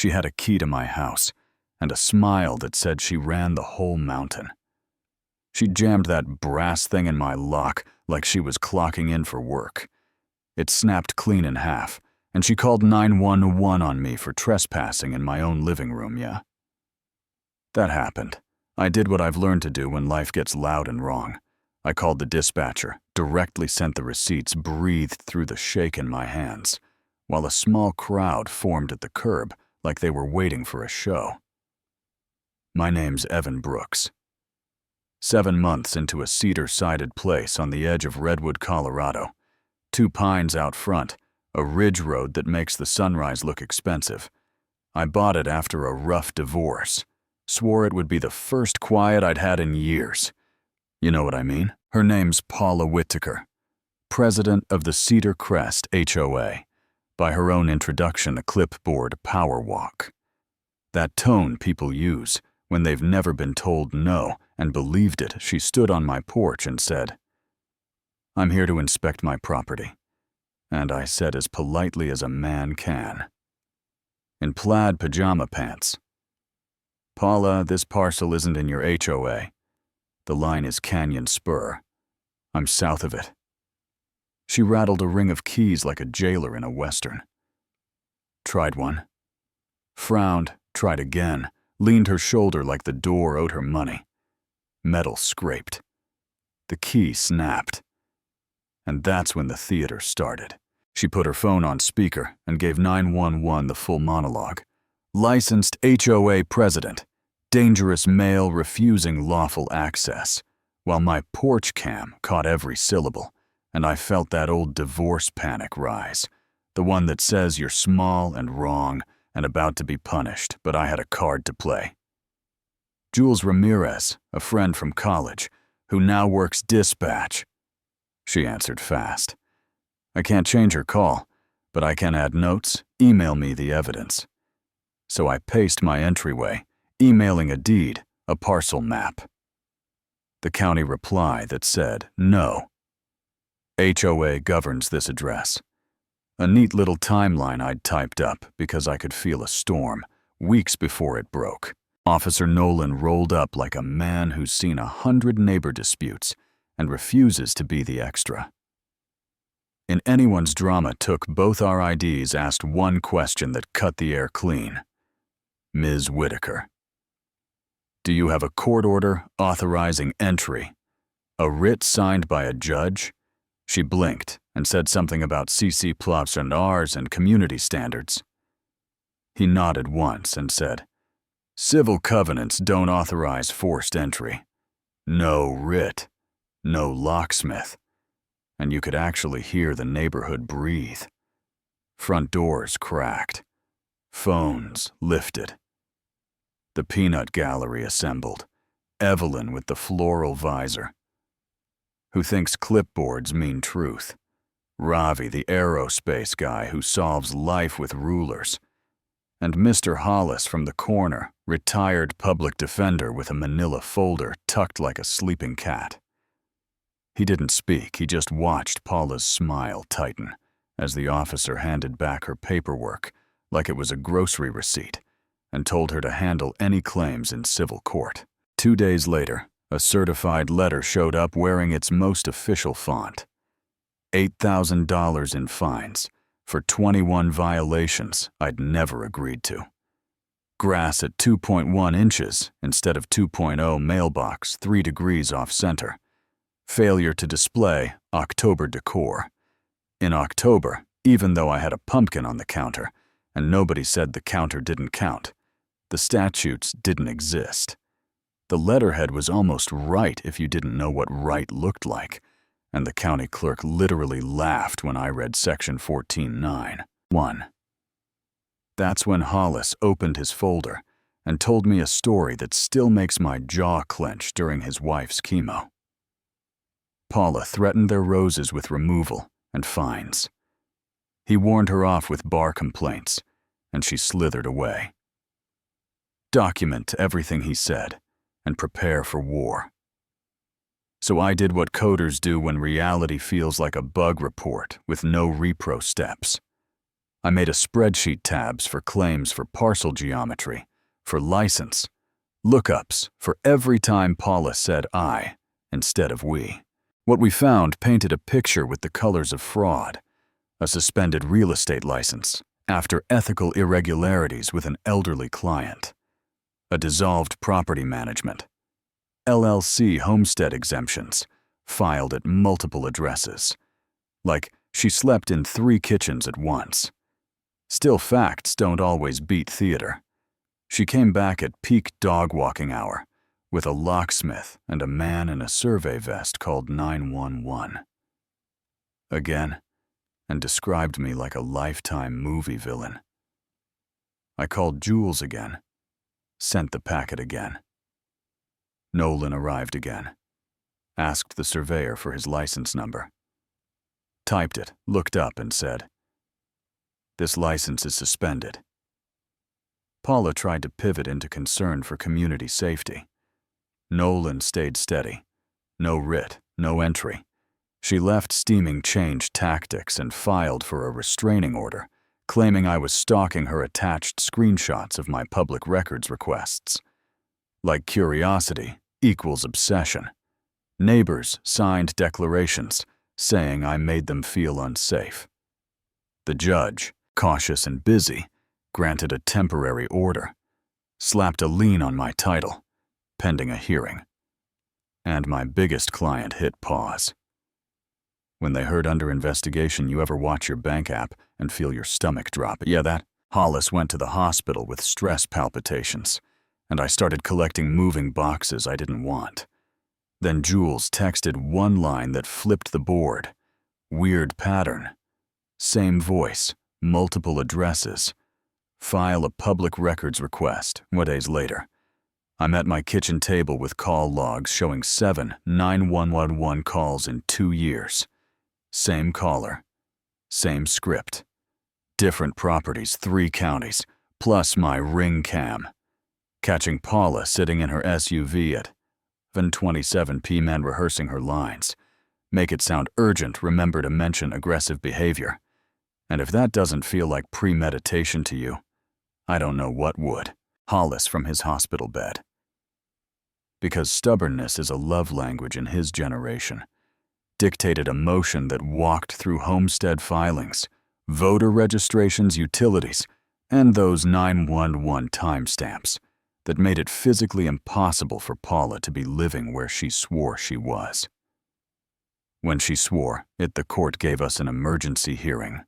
She had a key to my house and a smile that said she ran the whole mountain. She jammed that brass thing in my lock like she was clocking in for work. It snapped clean in half, and she called 911 on me for trespassing in my own living room, yeah. That happened. I did what I've learned to do when life gets loud and wrong. I called the dispatcher, directly sent the receipts, breathed through the shake in my hands, while a small crowd formed at the curb like they were waiting for a show. My name's Evan Brooks. 7 months into a cedar-sided place on the edge of Redwood, Colorado. 2 pines out front, a ridge road that makes the sunrise look expensive. I bought it after a rough divorce. Swore it would be the first quiet I'd had in years. You know what I mean? Her name's Paula Whittaker, president of the Cedar Crest HOA. By her own introduction, a clipboard power walk. That tone people use when they've never been told no and believed it. She stood on my porch and said, "I'm here to inspect my property." And I said as politely as a man can, in plaid pajama pants, "Paula, this parcel isn't in your HOA. The line is Canyon Spur. I'm south of it." She rattled a ring of keys like a jailer in a western. Tried one. Frowned, tried again, leaned her shoulder like the door owed her money. Metal scraped. The key snapped. And that's when the theater started. She put her phone on speaker and gave 911 the full monologue. Licensed HOA president, dangerous male refusing lawful access, while my porch cam caught every syllable, and I felt that old divorce panic rise, the one that says you're small and wrong and about to be punished, but I had a card to play. Jules Ramirez, a friend from college, who now works dispatch. She answered fast. I can't change her call, but I can add notes, email me the evidence. So I paced my entryway, emailing a deed, a parcel map. The county reply that said no. HOA governs this address. A neat little timeline I'd typed up because I could feel a storm, weeks before it broke. Officer Nolan rolled up like a man who's seen 100 neighbor disputes and refuses to be the extra. In anyone's drama took both our IDs, asked one question that cut the air clean. Ms. Whittaker, do you have a court order authorizing entry? A writ signed by a judge? She blinked and said something about CC plus and Rs and community standards. He nodded once and said, civil covenants don't authorize forced entry. No writ, no locksmith. And you could actually hear the neighborhood breathe. Front doors cracked. Phones lifted. The peanut gallery assembled. Evelyn with the floral visor, who thinks clipboards mean truth. Ravi, the aerospace guy who solves life with rulers. And Mr. Hollis from the corner, retired public defender with a manila folder tucked like a sleeping cat. He didn't speak, he just watched Paula's smile tighten as the officer handed back her paperwork like it was a grocery receipt and told her to handle any claims in civil court. 2 days later, a certified letter showed up wearing its most official font. $8,000 in fines for 21 violations I'd never agreed to. Grass at 2.1 inches instead of 2.0 mailbox 3 degrees off center. Failure to display October decor. In October, even though I had a pumpkin on the counter, and nobody said the counter didn't count, the statutes didn't exist. The letterhead was almost right if you didn't know what right looked like, and the county clerk literally laughed when I read section 14.9.1. That's when Hollis opened his folder and told me a story that still makes my jaw clench during his wife's chemo. Paula threatened their roses with removal and fines. He warned her off with bar complaints, and she slithered away. Document everything he said and prepare for war. So I did what coders do when reality feels like a bug report with no repro steps. I made a spreadsheet tabs for claims for parcel geometry, for license, lookups for every time Paula said I instead of we. What we found painted a picture with the colors of fraud, a suspended real estate license after ethical irregularities with an elderly client, a dissolved property management, LLC homestead exemptions filed at multiple addresses, like she slept in 3 kitchens at once. Still, facts don't always beat theater. She came back at peak dog walking hour with a locksmith and a man in a survey vest called 911. Again, and described me like a Lifetime movie villain. I called Jules again, sent the packet again. Nolan arrived again, asked the surveyor for his license number, typed it, looked up and said, "This license is suspended." Paula tried to pivot into concern for community safety. Nolan stayed steady. No writ, no entry. She left steaming change tactics and filed for a restraining order, claiming I was stalking her attached screenshots of my public records requests. Like curiosity equals obsession. Neighbors signed declarations saying I made them feel unsafe. The judge, cautious and busy, granted a temporary order, slapped a lien on my title, pending a hearing. And my biggest client hit pause. When they heard under investigation, you ever watch your bank app and feel your stomach drop? Yeah, that. Hollis went to the hospital with stress palpitations, and I started collecting moving boxes I didn't want. Then Jules texted one line that flipped the board. Weird pattern. Same voice, multiple addresses. File a public records request. What days later? I'm at my kitchen table with call logs showing 7 911 calls in 2 years. Same caller, same script. Different properties, 3 counties, plus my ring cam. Catching Paula sitting in her SUV at 7:27 p.m. and rehearsing her lines. Make it sound urgent, remember to mention aggressive behavior. And if that doesn't feel like premeditation to you, I don't know what would. Hollis from his hospital bed. Because stubbornness is a love language in his generation. Dictated a motion that walked through homestead filings, voter registrations, utilities, and those 911 timestamps that made it physically impossible for Paula to be living where she swore she was. When she swore, the court gave us an emergency hearing.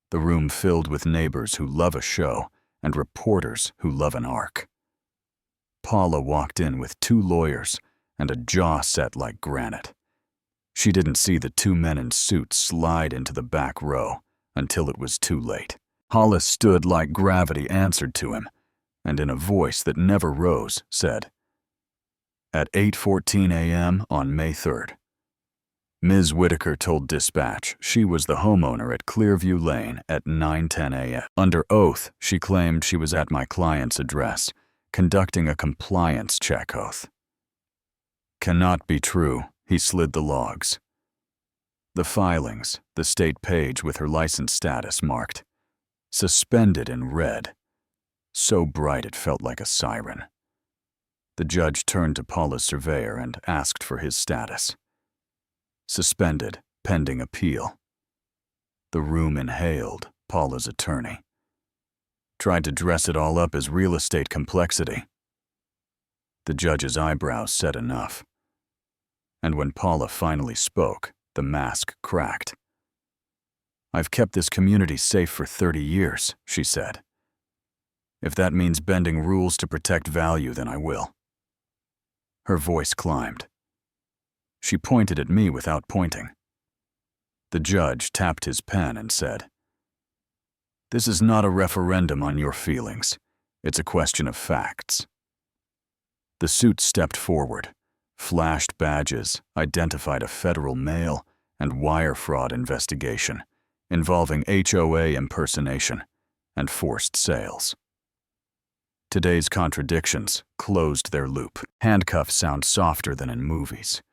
The room filled with neighbors who love a show and reporters who love an arc. Paula walked in with 2 lawyers and a jaw set like granite. She didn't see the 2 men in suits slide into the back row until it was too late. Hollis stood like gravity answered to him, and in a voice that never rose, said, "At 8:14 a.m. on May 3rd. Ms. Whitaker told dispatch she was the homeowner at Clearview Lane at 9:10 a.m. Under oath, she claimed she was at my client's address, conducting a compliance check oath. Cannot be true. He slid the logs. The filings, the state page with her license status marked, suspended in red, so bright it felt like a siren. The judge turned to Paula's surveyor and asked for his status. Suspended, pending appeal. The room inhaled Paula's attorney. Tried to dress it all up as real estate complexity. The judge's eyebrows said enough. And when Paula finally spoke, the mask cracked. "I've kept this community safe for 30 years, she said. If that means bending rules to protect value, then I will." Her voice climbed. She pointed at me without pointing. The judge tapped his pen and said, "This is not a referendum on your feelings. It's a question of facts." The suit stepped forward, flashed badges, identified a federal mail and wire fraud investigation involving HOA impersonation and forced sales. Today's contradictions closed their loop. Handcuffs sound softer than in movies.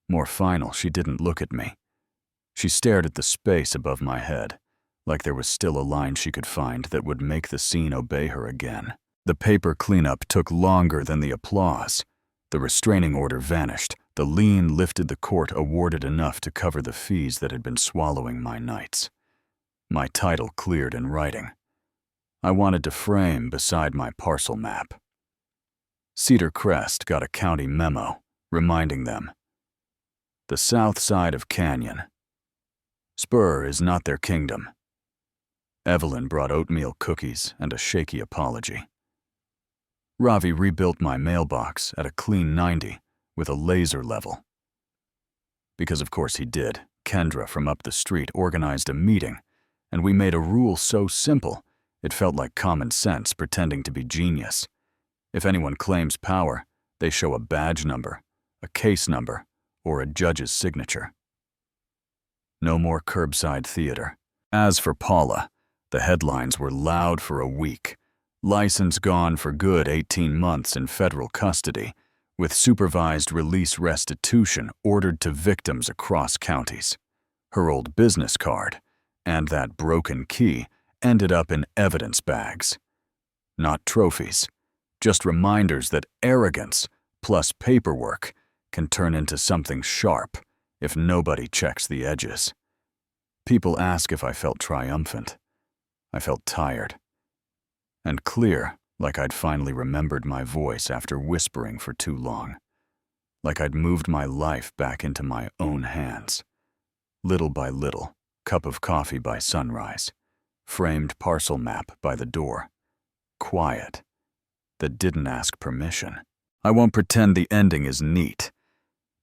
More final, she didn't look at me. She stared at the space above my head, like there was still a line she could find that would make the scene obey her again. The paper cleanup took longer than the applause. The restraining order vanished. The lien lifted the court awarded enough to cover the fees that had been swallowing my nights. My title cleared in writing. I wanted to frame beside my parcel map. Cedar Crest got a county memo reminding them. The south side of Canyon. Spur is not their kingdom. Evelyn brought oatmeal cookies and a shaky apology. Ravi rebuilt my mailbox at a clean 90 with a laser level. Because of course he did, Kendra from up the street organized a meeting, and we made a rule so simple it felt like common sense pretending to be genius. If anyone claims power, they show a badge number, a case number, or a judge's signature. No more curbside theater. As for Paula, the headlines were loud for a week. License gone for good 18 months in federal custody, with supervised release restitution ordered to victims across counties. Her old business card and that broken key ended up in evidence bags. Not trophies, just reminders that arrogance plus paperwork can turn into something sharp if nobody checks the edges. People ask if I felt triumphant. I felt tired and clear, like I'd finally remembered my voice after whispering for too long, like I'd moved my life back into my own hands. Little by little, cup of coffee by sunrise, framed parcel map by the door, quiet, that didn't ask permission. I won't pretend the ending is neat.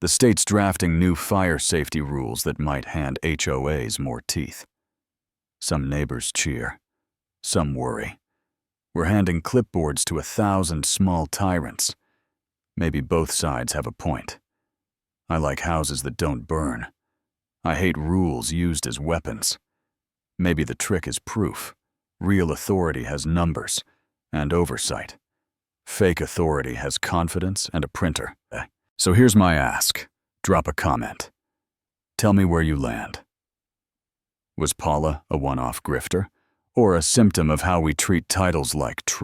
The state's drafting new fire safety rules that might hand HOAs more teeth. Some neighbors cheer, some worry. We're handing clipboards to 1,000 small tyrants. Maybe both sides have a point. I like houses that don't burn. I hate rules used as weapons. Maybe the trick is proof. Real authority has numbers and oversight. Fake authority has confidence and a printer. So here's my ask. Drop a comment. Tell me where you land. Was Paula a one-off grifter, or a symptom of how we treat titles like truth?